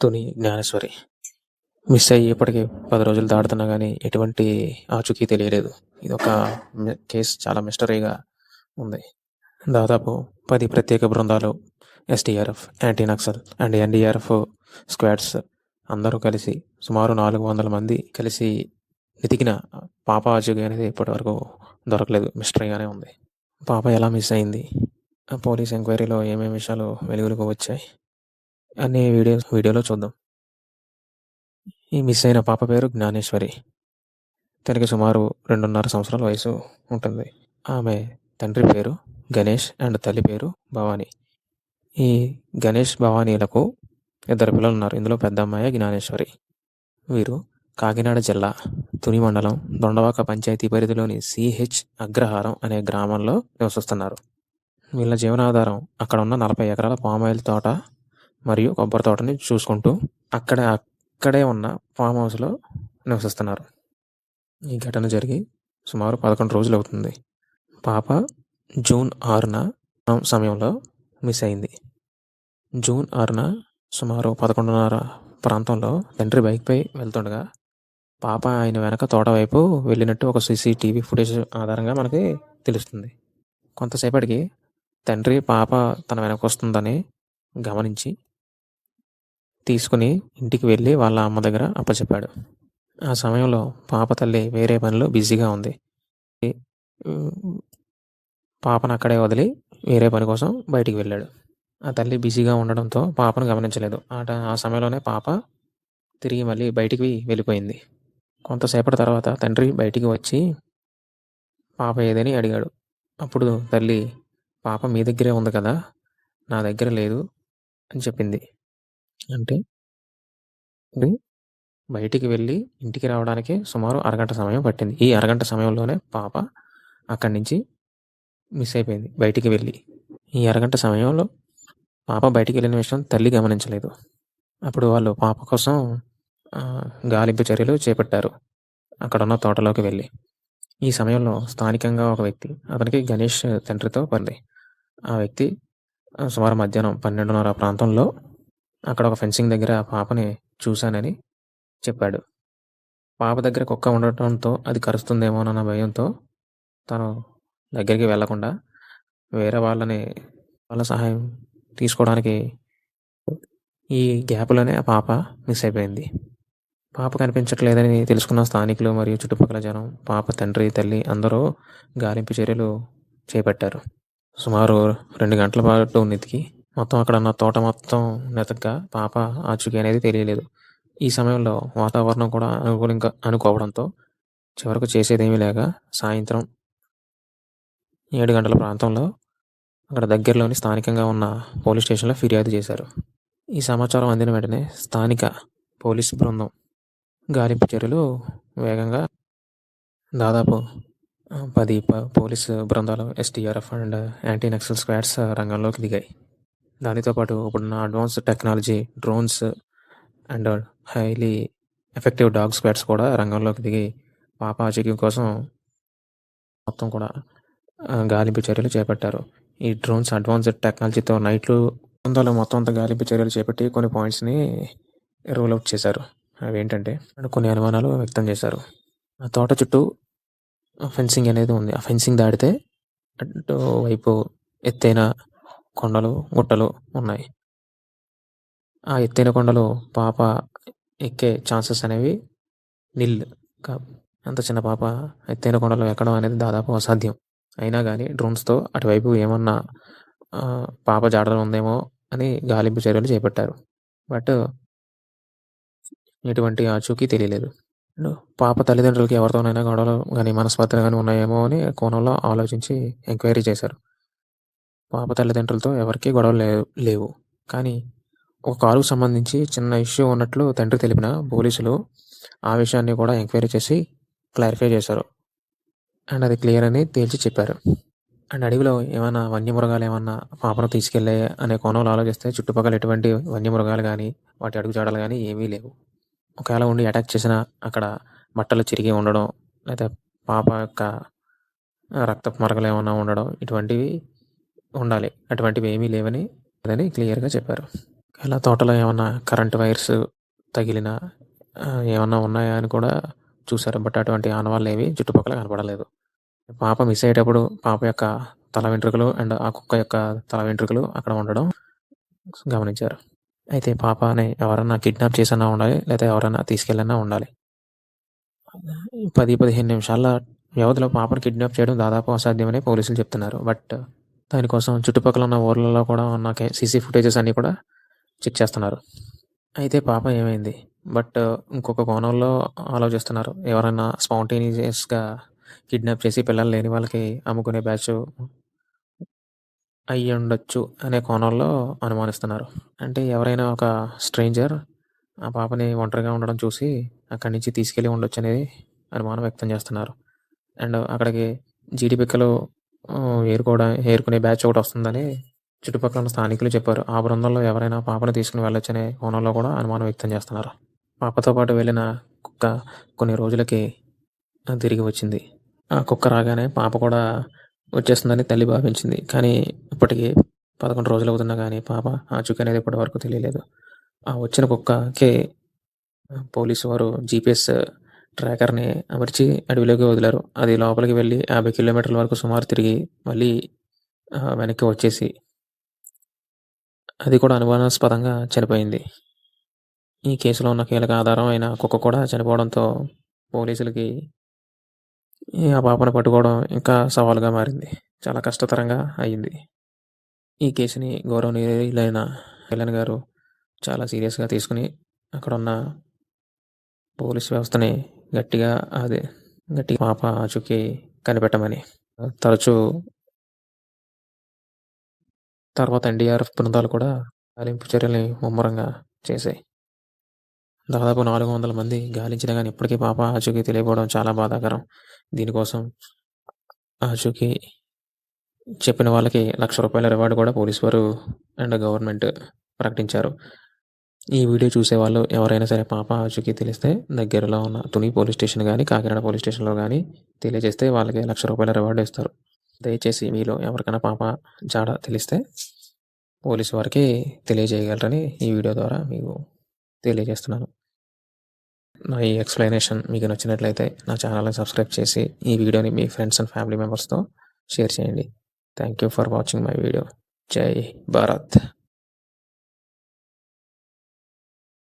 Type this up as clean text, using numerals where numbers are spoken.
Tuni Gnaneshwari miss అయ్యి ఇప్పటికి 10 రోజులు దాటుతున్నా గానీ ఎటువంటి ఆచూకీ తెలియలేదు. ఇదొక కేస్ చాలా మిస్టరీగా ఉంది. దాదాపు 10 ప్రత్యేక బృందాలు, SDRF, anti Naxal and NDRF squads అందరూ కలిసి సుమారు 400 మంది కలిసి వెతికిన పాప ఆచూకీ అనేది ఇప్పటివరకు దొరకలేదు. మిస్టరీగానే ఉంది. పాప ఎలా మిస్ అయింది? పోలీస్ ఎంక్వైరీలో ఏమేమి విషయాలు వెలుగులోకి వచ్చాయి అనే వీడియోలో చూద్దాం. ఈ మిస్ అయిన పాప పేరు జ్ఞానేశ్వరి. తనకి సుమారు 2.5 సంవత్సరాల వయసు ఉంటుంది. ఆమె తండ్రి పేరు గణేష్ అండ్ తల్లి పేరు భవాని. ఈ గణేష్, భవానీలకు 2 పిల్లలు ఉన్నారు. ఇందులో పెద్ద అమ్మాయి జ్ఞానేశ్వరి. వీరు కాకినాడ జిల్లా తుని మండలం దొండవాక పంచాయతీ పరిధిలోని సిహెచ్ అగ్రహారం అనే గ్రామంలో నివసిస్తున్నారు. వీళ్ళ జీవనాధారం అక్కడ ఉన్న 40 ఎకరాల పామాయిల్ తోట మరియు కొబ్బరి తోటని చూసుకుంటూ అక్కడే ఉన్న ఫామ్ హౌస్లో నివసిస్తున్నారు. ఈ ఘటన జరిగి సుమారు 11 రోజులు అవుతుంది. పాప జూన్ 6న సమయంలో మిస్ అయింది. జూన్ 6న సుమారు 11:30 ప్రాంతంలో తండ్రి బైక్పై వెళ్తుండగా పాప ఆయన వెనక తోట వైపు వెళ్ళినట్టు ఒక సీసీటీవీ ఫుటేజ్ ఆధారంగా మనకి తెలుస్తుంది. కొంతసేపటికి తండ్రి పాప తన వెనక వస్తుందని గమనించి తీసుకుని ఇంటికి వెళ్ళి వాళ్ళ అమ్మ దగ్గర అప్పచెప్పాడు. ఆ సమయంలో పాప తల్లి వేరే పనిలో బిజీగా ఉంది. పాపను అక్కడే వదిలి వేరే పని కోసం బయటికి వెళ్ళాడు. ఆ తల్లి బిజీగా ఉండడంతో పాపను గమనించలేదు. ఆ సమయంలోనే పాప తిరిగి మళ్ళీ బయటికి వెళ్ళిపోయింది. కొంతసేపటి తర్వాత తండ్రి బయటికి వచ్చి పాప ఏదని అడిగాడు. అప్పుడు తల్లి, పాప మీ దగ్గరే ఉంది కదా, నా దగ్గర లేదు అని చెప్పింది. అంటే బయటికి వెళ్ళి ఇంటికి రావడానికి సుమారు అరగంట సమయం పట్టింది. ఈ అరగంట సమయంలోనే పాప అక్కడి నుంచి మిస్ అయిపోయింది బయటికి వెళ్ళి. ఈ అరగంట సమయంలో పాప బయటికి వెళ్ళిన విషయం తల్లి గమనించలేదు. అప్పుడు వాళ్ళు పాప కోసం గాలింపు చర్యలు చేపట్టారు అక్కడున్న తోటలోకి వెళ్ళి. ఈ సమయంలో స్థానికంగా ఒక వ్యక్తి, అతనికి గణేష్ తండ్రితో పని. ఆ వ్యక్తి సుమారు మధ్యాహ్నం 12:30 ప్రాంతంలో అక్కడ ఒక ఫెన్సింగ్ దగ్గర పాపని చూశానని చెప్పాడు. పాప దగ్గర కుక్క ఉండటంతో అది కరుస్తుందేమోనన్న భయంతో తను దగ్గరికి వెళ్లకుండా వేరే వాళ్ళ సహాయం తీసుకోవడానికి ఈ గ్యాప్లోనే ఆ పాప మిస్ అయిపోయింది. పాప కనిపించట్లేదని తెలుసుకున్న స్థానికులు మరియు చుట్టుపక్కల జనం పాప తండ్రి, తల్లి అందరూ గాలింపు చర్యలు చేపట్టారు. సుమారు 2 గంటల పాటు వెతికి మొత్తం అక్కడ ఉన్న తోట మొత్తం వెతకగా పాప ఆచూకీ అనేది తెలియలేదు. ఈ సమయంలో వాతావరణం కూడా అనుకూలంగా అనుకోవడంతో చివరకు చేసేదేమీ లేక సాయంత్రం 7 గంటల ప్రాంతంలో అక్కడ దగ్గరలోని స్థానికంగా ఉన్న పోలీస్ స్టేషన్లో ఫిర్యాదు చేశారు. ఈ సమాచారం అందిన వెంటనే స్థానిక పోలీస్ బృందం గాలింపు చర్యలు వేగంగా దాదాపు 10 పోలీసు బృందాలు, SDRF and anti Naxal squads రంగంలోకి దిగాయి. దానితో పాటు ఇప్పుడున్న advance technology, drones and highly effective dog squads కూడా రంగంలోకి దిగి పాప ఆచూకీ కోసం మొత్తం కూడా గాలింపు చర్యలు చేపట్టారు. ఈ డ్రోన్స్ అడ్వాన్స్డ్ టెక్నాలజీతో నైట్లు బృందాలు మొత్తం అంతా గాలింపు చర్యలు చేపట్టి కొన్ని పాయింట్స్ని రూల్ అవుట్ చేశారు. అవేంటంటే కొన్ని అనుమానాలు వ్యక్తం చేశారు. ఆ తోట చుట్టూ ఫెన్సింగ్ అనేది ఉంది. ఆ ఫెన్సింగ్ దాటితే అటు వైపు ఎత్తైన కొండలు, గుట్టలు ఉన్నాయి. ఆ ఎత్తైన కొండలు పాప ఎక్కే ఛాన్సెస్ అనేవి నిల్. అంత చిన్న పాప ఎత్తైన కొండలు ఎక్కడం అనేది దాదాపు అసాధ్యం. అయినా కానీ డ్రోన్స్తో అటువైపు ఏమన్నా పాప జాడలు ఉందేమో అని గాలింపు చర్యలు చేపట్టారు. బట్ ఎటువంటి ఆచూకీ తెలియలేదు. పాప తల్లిదండ్రులకి ఎవరితోనైనా గొడవలు కానీ మనస్పర్ధలు కానీ ఉన్నాయేమో అని కోణంలో ఆలోచించి ఎంక్వైరీ చేశారు. పాప తల్లిదండ్రులతో ఎవరికీ గొడవలు లేవు. కానీ ఒక కారుకు సంబంధించి చిన్న ఇష్యూ ఉన్నట్లు తండ్రి తెలిపిన పోలీసులు ఆ విషయాన్ని కూడా ఎంక్వైరీ చేసి క్లారిఫై చేశారు. అండ్ అది క్లియర్ అని తేల్చి చెప్పారు. అండ్ అడవిలో ఏమైనా వన్యమృగాలు ఏమన్నా పాపను తీసుకెళ్ళే అనే కోణంలో ఆలోచిస్తే చుట్టుపక్కల ఎటువంటి వన్యమృగాలు కానీ వాటి అడుగుజాడలు కానీ ఏమీ లేవు. ఒకవేళ ఉండి అటాక్ చేసినా అక్కడ బట్టలు చిరిగి ఉండడం, లేదా పాప యొక్క రక్తపు మరకలు ఏమన్నా ఉండడం, ఇటువంటివి ఉండాలి. అటువంటివి ఏమీ లేవని క్లియర్గా చెప్పారు. ఇలా తోటలో ఏమన్నా కరెంట్ వైర్స్ తగిలిన ఏమన్నా ఉన్నాయా అని కూడా చూశారు. బట్ అటువంటి ఆనవాళ్ళేవి చుట్టుపక్కల కనపడలేదు. పాప మిస్ అయ్యేటప్పుడు పాప యొక్క తల వెంట్రుకలు అండ్ ఆ కుక్క యొక్క తల వెంట్రుకలు అక్కడ ఉండడం గమనించారు. అయితే పాపని ఎవరన్నా కిడ్నాప్ చేసన్నా ఉండాలి, లేదా ఎవరన్నా తీసుకెళ్ళన్నా ఉండాలి. 10-15 నిమిషాల వ్యవధిలో పాపను కిడ్నాప్ చేయడం దాదాపు అసాధ్యమని పోలీసులు చెప్తున్నారు. బట్ దానికోసం చుట్టుపక్కల ఉన్న ఊర్లలో కూడా ఉన్న సీసీ ఫుటేజెస్ అన్నీ కూడా చెక్ చేస్తున్నారు. అయితే పాప ఏమైంది? బట్ ఇంకొక కోణంలో ఆలోచిస్తున్నారు. ఎవరైనా స్పాంటేనియస్‌గా కిడ్నాప్ చేసి పిల్లలు లేని వాళ్ళకి అమ్ముకునే బ్యాచ్ అయ్యుండొచ్చు అనే కోణంలో అనుమానిస్తున్నారు. అంటే ఎవరైనా ఒక స్ట్రేంజర్ ఆ పాపని ఒంటరిగా ఉండడం చూసి అక్కడి నుంచి తీసుకెళ్ళి ఉండొచ్చనేది అనుమానం వ్యక్తం చేస్తున్నారు. అండ్ అక్కడికి జీడి పిక్కలు ఏరుకునే బ్యాచ్ ఒకటొస్తుందని చుట్టుపక్కల ఉన్న స్థానికులు చెప్పారు. ఆ బృందంలో ఎవరైనా పాపను తీసుకొని వెళ్ళొచ్చనే కోణంలో కూడా అనుమానం వ్యక్తం చేస్తున్నారు. పాపతో పాటు వెళ్ళిన కుక్క కొన్ని రోజులకి తిరిగి వచ్చింది. ఆ కుక్క రాగానే పాప కూడా వచ్చేస్తుందని తల్లి భావించింది. కానీ ఇప్పటికి 11 రోజులవుతున్నా గానీ పాప ఆచూకీ అనేది ఇప్పటి వరకు తెలియలేదు. ఆ వచ్చిన కుక్కకి పోలీసు వారు జీపీఎస్ ట్రాకర్‌ని అమర్చి అడవిలోకి వదిలారు. అది లోపలికి వెళ్ళి 50 కిలోమీటర్ల వరకు సుమారు తిరిగి మళ్ళీ వెనక్కి వచ్చేసి అది కూడా అనుమానాస్పదంగా చనిపోయింది. ఈ కేసులో ఉన్న కీలక ఆధారం అయిన కుక్క కూడా చనిపోవడంతో పోలీసులకి ఆ పాపను పట్టుకోవడం ఇంకా సవాలుగా మారింది. చాలా కష్టతరంగా అయింది. ఈ కేసుని గౌరవనీయులైన కళ్యాణ్ గారు చాలా సీరియస్‌గా తీసుకొని అక్కడున్న పోలీస్ వ్యవస్థని గట్టిగా పాప ఆచూకీ కనిపెట్టమని తరచూ తర్వాత ఎన్‌డీఆర్‌ఎఫ్ బృందాలు కూడా గాలింపు చర్యల్ని ముమ్మరంగా చేశాయి. దాదాపు 400 మంది గాలించినా గానీ ఇప్పటికీ పాప ఆచూకీ తెలియకపోవడం చాలా బాధాకరం. దీనికోసం ఆచూకీ చెప్పిన వాళ్ళకి ₹1,00,000 రివార్డ్ కూడా పోలీసు వారు అండ్ గవర్నమెంట్ ప్రకటించారు. ఈ వీడియో చూసేవాళ్ళు ఎవరైనా సరే పాప ఆచూకీ తెలిస్తే దగ్గరలో ఉన్న తుని పోలీస్ స్టేషన్ గానీ, కాకినాడ పోలీస్ స్టేషన్‌లో గానీ తెలియజేస్తే వాళ్ళకి ₹1,00,000 రివార్డ్ ఇస్తారు. దయచేసి మీలో ఎవరికైనా పాప జాడ తెలిస్తే పోలీసు వారికి తెలియజేయగలరని ఈ వీడియో ద్వారా మీకు తెలియజేస్తున్నాను. నా ఈ ఎక్స్‌ప్లనేషన్ మీకు నచ్చినట్లయితే నా ఛానల్‌ని సబ్స్క్రైబ్ చేసి ఈ వీడియోని మీ ఫ్రెండ్స్ అండ్ ఫ్యామిలీ మెంబర్స్‌తో షేర్ చేయండి. Thank you for watching my video. జై భారత్!